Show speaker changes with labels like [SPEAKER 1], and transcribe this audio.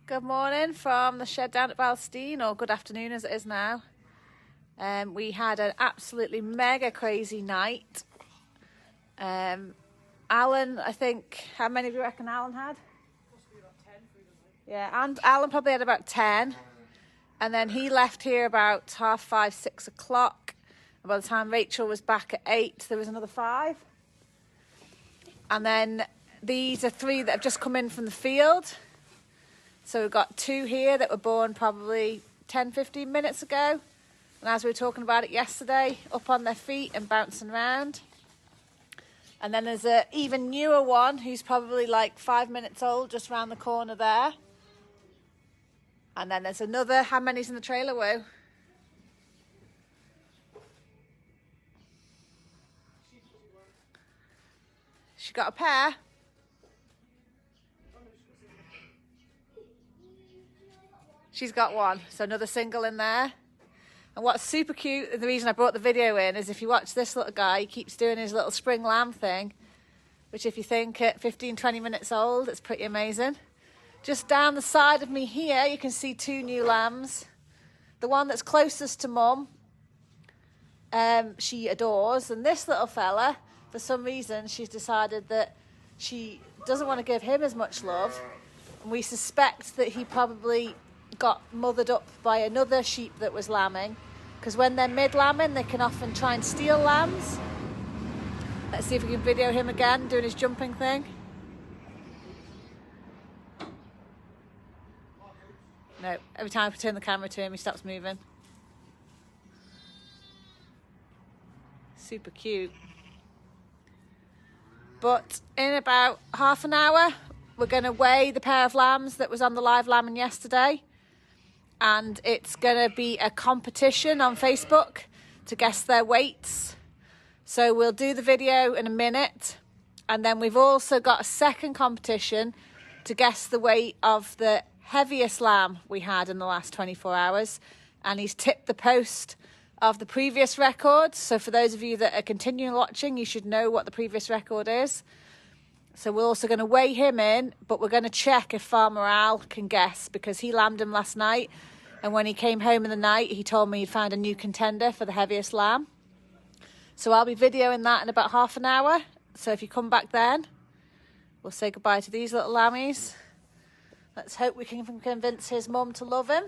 [SPEAKER 1] Good morning from the shed down at Balstein, or good afternoon as it is now. We had an absolutely mega crazy night. Alan, I think, how many do you reckon Alan had?
[SPEAKER 2] Possibly about 10 for them.
[SPEAKER 1] Yeah, and Alan probably had about 10. And then he left here about 5:30, 6 o'clock. And by the time Rachel was back at 8, there was another 5. And then these are 3 that have just come in from the field. So we've got 2 here that were born probably 10, 15 minutes ago. And as we were talking about it yesterday, up on their feet and bouncing around. And then there's an even newer one who's probably like 5 minutes old, just round the corner there. And then there's another, how many's in the trailer, Woo? She got a pair? She's got 1, so another single in there. And what's super cute, and the reason I brought the video in, is if you watch this little guy, he keeps doing his little spring lamb thing, which if you think at 15, 20 minutes old, it's pretty amazing. Just down the side of me here, you can see 2 new lambs. The one that's closest to Mum, she adores. And this little fella, for some reason, she's decided that she doesn't want to give him as much love. And we suspect that he probably got mothered up by another sheep that was lambing, because when they're mid-lambing they can often try and steal lambs. Let's see if we can video him again doing his jumping thing. No, every time I turn the camera to him he stops moving. Super cute. But in about half an hour we're going to weigh the pair of lambs that was on the live lambing yesterday. And it's going to be a competition on Facebook to guess their weights. So we'll do the video in a minute. And then we've also got a second competition to guess the weight of the heaviest lamb we had in the last 24 hours. And he's tipped the post of the previous record. So for those of you that are continuing watching, you should know what the previous record is. So we're also going to weigh him in, but we're going to check if Farmer Al can guess, because he lambed him last night. And when he came home in the night, he told me he'd found a new contender for the heaviest lamb. So I'll be videoing that in about half an hour. So if you come back then, we'll say goodbye to these little lammies. Let's hope we can convince his mum to love him.